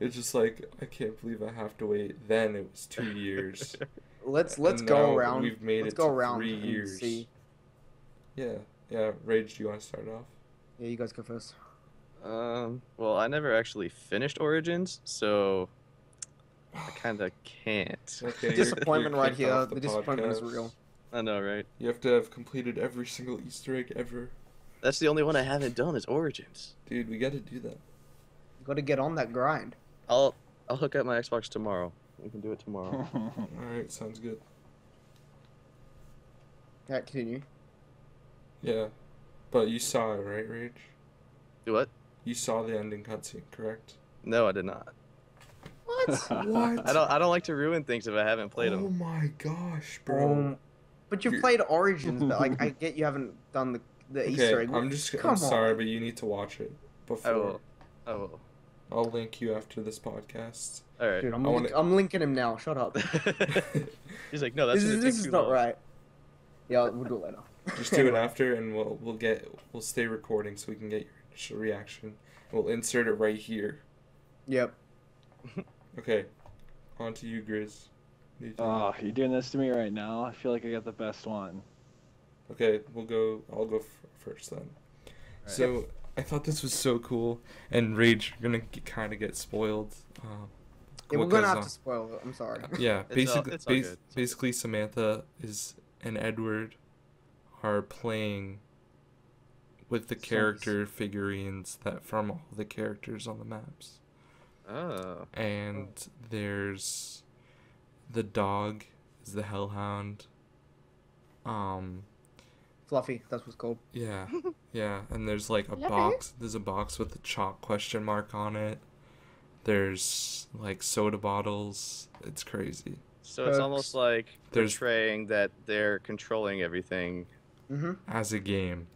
it's just like, I can't believe I have to wait. Then it was 2 years. Let's And go now around. we've made Let's it go to around 3 and years. see. Yeah. Rage, do you want to start off? Yeah, you guys go first. Well, I never actually finished Origins, so I kind of can't. Okay, you're Disappointment right kicked here. off The disappointment is podcast. real. I know, right? You have to have completed every single Easter egg ever. That's the only one I haven't done is Origins. Dude, we got to do that. You got to get on that grind. I'll hook up my Xbox tomorrow. We can do it tomorrow. Alright, sounds good. Yeah, continue. Yeah. But you saw it, right, Rage? Do what? You saw the ending cutscene, correct? No, I did not. What? What? I don't like to ruin things if I haven't played Oh them. my gosh, bro. But you've You're- played Origins, but like I get you haven't done the Easter egg. I'm sorry, on. but you need to watch it I before. will. I will. I'll link you after this podcast. All right. Dude, I wanna- I'm linking him now. Shut up. He's like, no, that's gonna This take is too not long. right. Yeah, we'll do it later. Just do it after, and we'll stay recording so we can get your initial reaction. We'll insert it right here. Yep. Okay, on to you, Grizz. What do you think? Oh, you're doing this to me right now. I feel like I got the best one. Okay, I'll go first then. So I thought this was so cool, and Rage, you're gonna kind of get spoiled. Yeah, we're because, gonna have to spoil it. I'm sorry. Yeah, basically, it's all good. basically, Samantha and Edward are playing with the Songs. character figurines that from all the characters on the maps. Oh. And there's the dog is the hellhound. Fluffy, that's what's called. Yeah, yeah, and there's like a Fluffy? box. There's a box with a chalk question mark on it. There's like soda bottles. It's crazy. So it's almost Perks. like There's- portraying that they're controlling everything. Mm-hmm. As a game.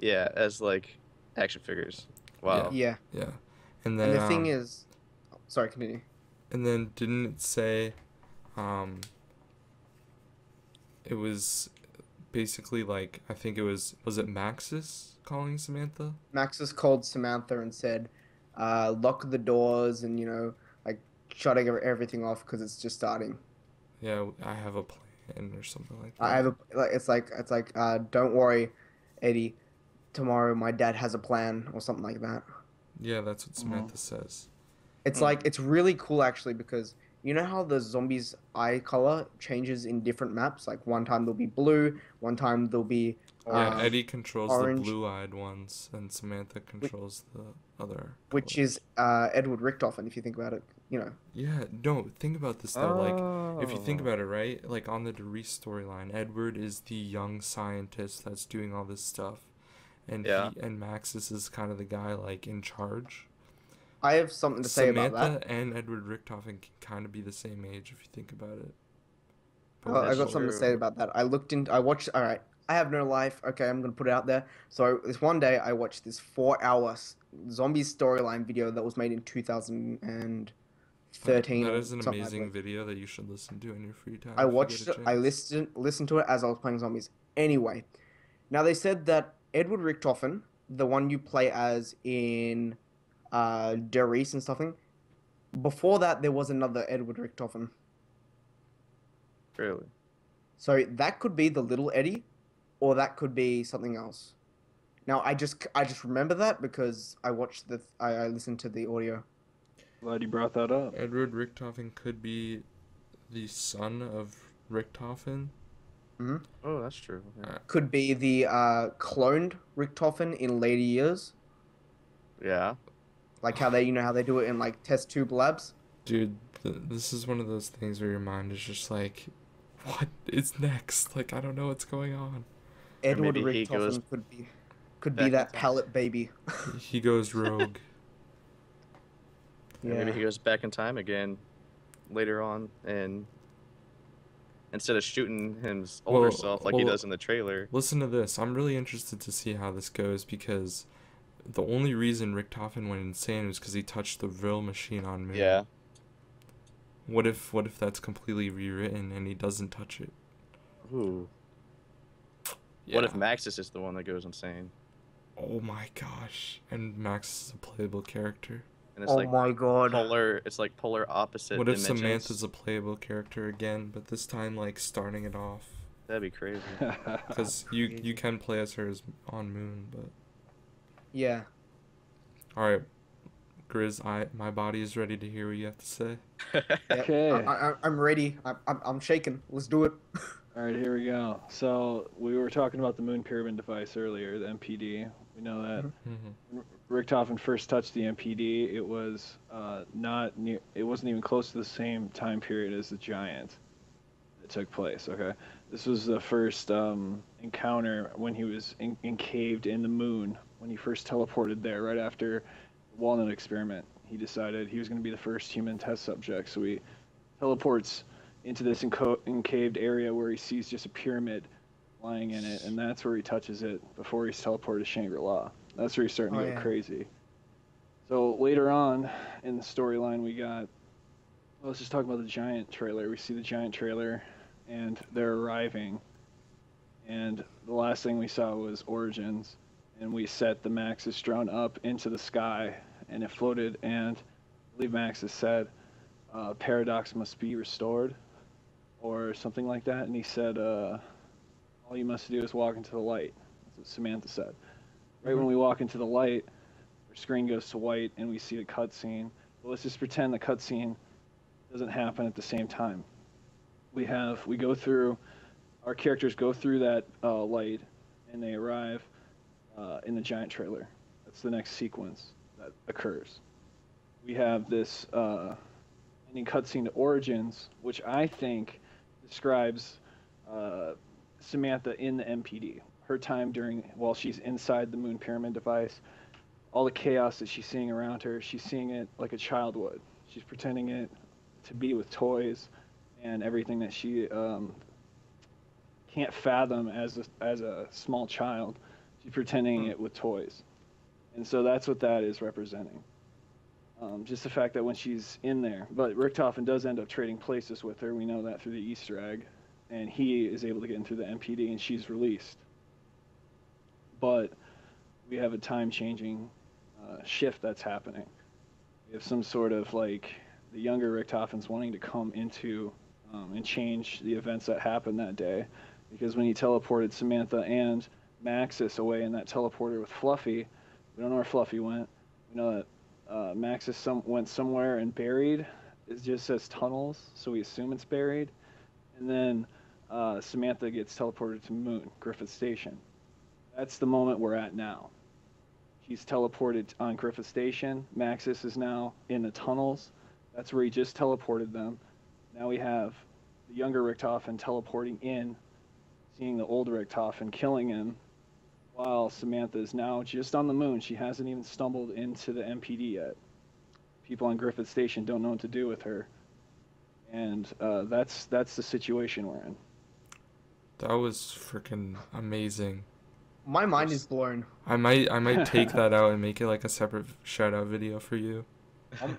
Yeah, as like action figures. Wow. Yeah. Yeah, and And then the thing is, sorry, continue. and then didn't it say, it was basically like I think it was it Maxis calling Samantha? Maxis called Samantha and said, lock the doors and like shutting everything off because it's just starting. Yeah, I have a plan or something like that. I have a like it's like don't worry, Eddie. Tomorrow my dad has a plan or something like that. Yeah, that's what Samantha says. It's like it's really cool actually because you know how the zombies' eye color changes in different maps. Like one time they'll be blue, one time they'll be Yeah, Oh. Eddie controls the orange, blue-eyed ones, and Samantha controls the other which colors. is Edward Richtofen, if you think about it. You know, Yeah, no, think about this though. Like, if you think Oh. about it, right? Like on the Doris storyline, Edward is the young scientist that's doing all this stuff, and Yeah. Maxis is kind of the guy like in charge. I have something to say about that. Samantha and Edward Richtofen can kind of be the same age if you think about it. But I That's got something to say true. about that. I watched. All right, I have no life. Okay, I'm gonna put it out there. So this one day, I watched this 4-hour zombies storyline video that was made in 2013 that or is an something like amazing that. video that you should listen to in your free time I if you get watched a it. I chance. listened to it as I was playing zombies. Anyway, now they said that Edward Richtofen, the one you play as in Der Reese and something, before that there was another Edward Richtofen. Really. So that could be the little Eddie, or that could be something else. Now I just remember that because I listened to the audio. Glad you brought that up. Edward Richtofen could be the son of Richtofen. Oh, that's true. Yeah. Could be the cloned Richtofen in later years, Yeah. like how they how they do it in like test tube labs. Dude, this is one of those things where your mind is just like, what is next? Like, I don't know what's going on. Edward maybe he goes Richtofen could back be in that time. pallet baby. He goes rogue. And maybe he goes back in time again later on, and instead of shooting his older self like he does in the trailer. Listen to this. I'm really interested to see how this goes because the only reason Richtofen went insane was because he touched the Vril machine on Moon. Yeah. What if that's completely rewritten and he doesn't touch it? Ooh. Yeah. What if Maxis is the one that goes insane? Oh my gosh. And Max is a playable character. And it's Oh like my god. polar. It's like polar opposite. What if dimensions. Samantha's a playable character again, but this time like starting it off? That'd be crazy. Because you can play as her as on Moon, but Yeah. all right, Grizz, my body is ready to hear what you have to say. Yeah. Okay. I'm ready. I'm shaking. Let's do it. All right, here we go. So we were talking about the Moon Pyramid device earlier, the MPD. We know that Mm-hmm. when Richtofen first touched the MPD, it was not near. It wasn't even close to the same time period as the Giant that took place. Okay, this was the first encounter when he was encaved in the Moon. When he first teleported there, right after the Walnut experiment, he decided he was going to be the first human test subject. So he teleports into this encaved area where he sees just a pyramid lying in it, and that's where he touches it before he's teleported to Shangri-La. That's where he's starting to go crazy. So later on in the storyline, we got. Well, let's just talk about the Giant trailer. We see the Giant trailer, and they're arriving. And the last thing we saw was Origins, and we set the Maxis drone up into the sky, and it floated. And I believe Maxis said, "Paradox must be restored," or something like that. And he said, "All you must do is walk into the light." That's what Samantha said. Right when we walk into the light, our screen goes to white and we see a cutscene. But let's just pretend the cutscene doesn't happen at the same time. Our characters go through that light, and they arrive in the Giant trailer. That's the next sequence that occurs. We have this ending cutscene to Origins, which I think describes Samantha in the MPD. Her time while she's inside the Moon Pyramid device, all the chaos that she's seeing around her, she's seeing it like a child would. She's pretending it to be with toys and everything that she can't fathom as a small child. She's pretending it with toys. And so that's what that is representing. Just the fact that when she's in there, but Richtofen does end up trading places with her. We know that through the Easter egg, and he is able to get in through the MPD, and she's released. But we have a time-changing shift that's happening. We have some sort of like the younger Richtofen's wanting to come into and change the events that happened that day, because when he teleported Samantha and Maxis away in that teleporter with Fluffy, we don't know where Fluffy went. We know that Maxis went somewhere and buried. It just says tunnels, so we assume it's buried. And then Samantha gets teleported to Moon, Griffith Station. That's the moment we're at now. He's teleported on Griffith Station. Maxis is now in the tunnels. That's where he just teleported them. Now we have the younger Richtofen teleporting in, seeing the old Richtofen, killing him, while Samantha is now just on the moon. She hasn't even stumbled into the MPD yet. People on Griffith Station don't know what to do with her. And that's the situation we're in. That was freaking amazing. My mind is blown. I might take that out and make it like a separate shout out video for you.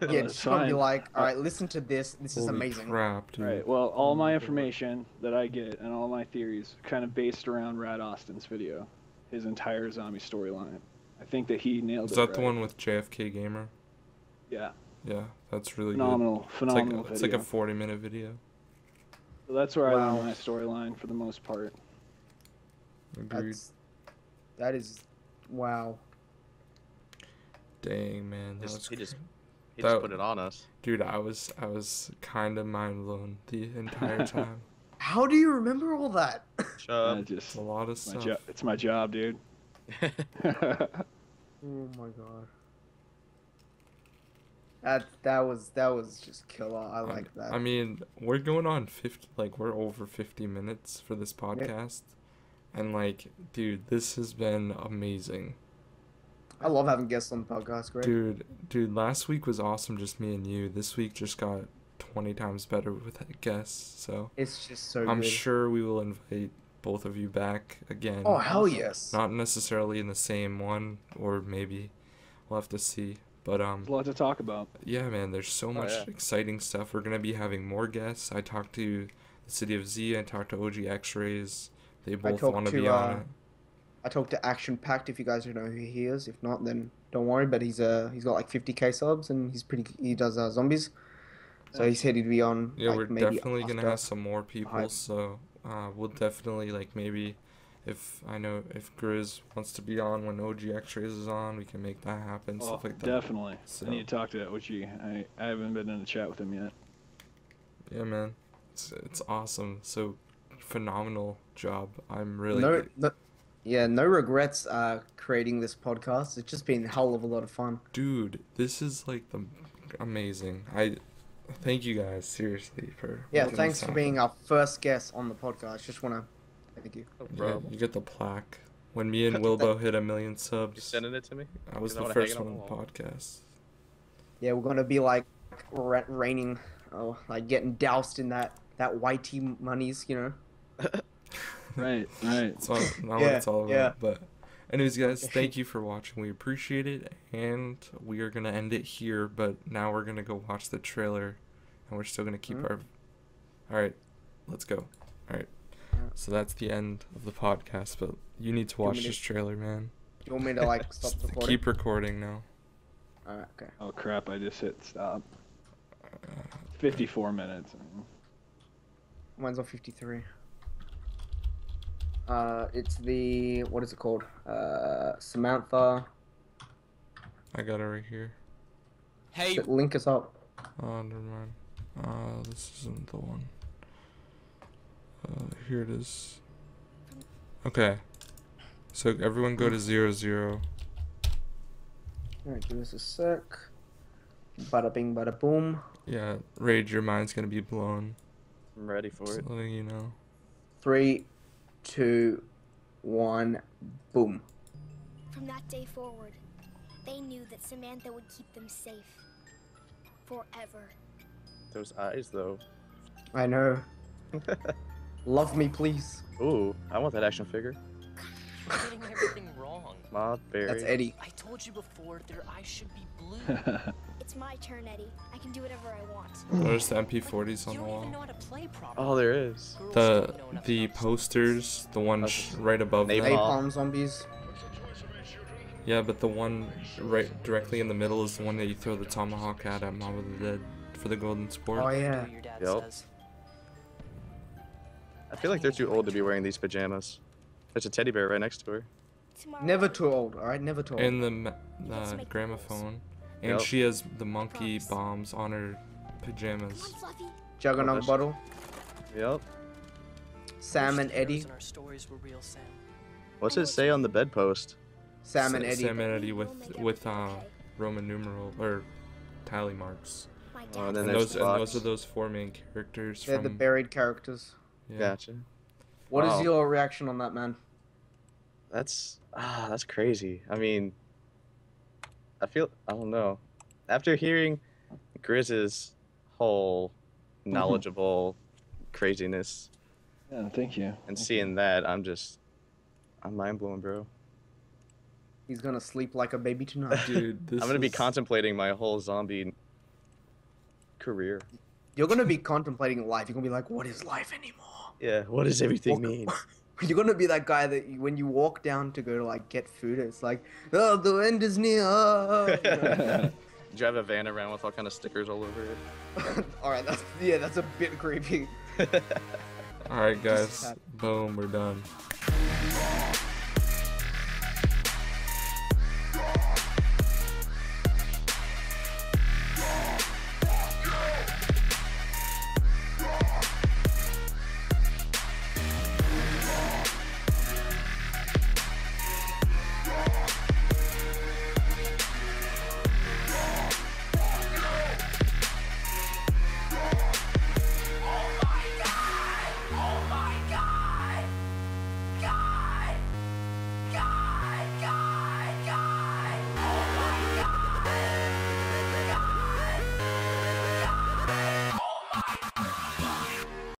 Yeah, just gonna be like, all right, listen to this. This is Holy amazing. crap, dude. All right. Well, all my information that I get and all my theories kind of based around Rad Austin's video, his entire zombie storyline. I think that he nailed it. Is that the right. one with JFK Gamer? Yeah. Yeah, that's really Phenomenal good. It's like a 40-minute video. So that's where I Wow. learned my storyline for the most part. Agreed. That is, wow. Dang, man. That Just- was he just He That- just put it on us. Dude, I was kind of mind blown the entire time. How do you remember all that? I It's just a lot of my stuff. it's my job, dude. Oh my god. That was just killer. I like that. I mean, we're going on 50, like we're over 50 minutes for this podcast. And like, dude, this has been amazing. I love having guests on the podcast, great. Dude, last week was awesome, just me and you. This week just got 20 times better with guests, so It's just so I'm good. sure we will invite both of you back again. Oh hell yes. Not necessarily in the same one, or maybe we'll have to see. But There's a lot to talk about. yeah, man, there's so much yeah. exciting stuff. We're gonna be having more guests. I talked to the City of Z. I talked to OG X-Rays. They both talked want to to, be on it. I talked to Action Packed if you guys don't know who he is. If not, then don't worry. But he's got like 50k subs and he does zombies. So he said he'd be on. Yeah, like, we're maybe definitely gonna after. have some more people. hype. So we'll definitely like maybe if Grizz wants to be on when OG X-Rays is on, we can make that happen. Oh, Stuff like that. definitely. So- I need to talk to OG. I haven't been in a chat with him yet. Yeah, man, it's awesome. So phenomenal job. I'm really No regrets creating this podcast. It's just been a hell of a lot of fun. dude. This is like the amazing. I thank you guys seriously for Yeah, making thanks this for happen. being our first guest on the podcast. Just wanna thank you. No Yeah, problem. you get the plaque. When me and Wilbo hit 1 million You subs, sending it to me? I was I the wanna first hang it one on on the the wall. podcast. Yeah, we're gonna be like raining, like getting doused in that YT monies, you know. Right. It's not what Yeah, it's all about. yeah. But anyways, guys, thank you for watching. We appreciate it, and we are gonna end it here. But now we're gonna go watch the trailer, and we're still gonna keep our. All right, let's go. All right. So that's the end of the podcast. But you need to you want watch me to- this trailer, man. Do you want me to like stop Just recording? keep recording now. Alright, okay. Oh crap! I just hit stop. 54 minutes. Mine's on 53. It's what is it called? Samantha. I got it right here. Hey, Link us up. Oh, never mind. This isn't the one. Here it is. Okay. So everyone go to 0, 0. Alright, give us a sec. Bada bing, bada boom. Yeah, Rage, your mind's gonna be blown. I'm ready for Just it. letting you know. 3, 2, 1, boom. From that day forward, they knew that Samantha would keep them safe. Forever. Those eyes, though. I know. Love me, please. Ooh, I want that action figure. you're getting everything wrong. Ma, Berry. That's Eddie. I told you before, their eyes should be blue. It's my turn, Eddie. I can do whatever I want. Notice the MP40s on You the don't even know wall. how to play properly. Oh, there is. Girls The don't know enough the about posters, the one right above Napalm. them. Napalm zombies. Yeah, but the one right directly in the middle is the one that you throw the tomahawk at Mob of the Dead for the golden sport. Oh Do yeah. what your dad Yep. says. I feel like they're too old to be wearing these pajamas. There's a teddy bear right next to her. tomorrow. Never too old, alright? Never too old. In the Let's make the gramophone. And Yep. she has the monkey Promise. bombs on her Come pajamas. on, Fluffy. Juggernaut that's- bottle. Yep. Sam Wish and the heroes Eddie. in our stories were real, Sam. What's it say on the bedpost? Sam and Eddie. Sam and Eddie We'll with make with everything okay. Roman numeral or tally marks. My Oh, dad and then And there's those Fox. are those four main characters They're from. the buried characters. Yeah. Gotcha. What is Wow. your reaction on that, man? That's crazy. I mean, I don't know. After hearing Grizz's whole knowledgeable craziness Yeah, thank you. and seeing that, I'm mind blown, bro. He's gonna sleep like a baby tonight. Dude, this I'm gonna be is- contemplating my whole zombie career. You're gonna be contemplating life. You're gonna be like, what is life anymore? Yeah, what does everything Walk- mean? You're gonna be that guy that when you walk down to go to like get food, it's like, oh, the end is near. Oh, you know? Drive a van around with all kind of stickers all over it. All right, that's a bit creepy. All right, guys. Just- Boom, we're done.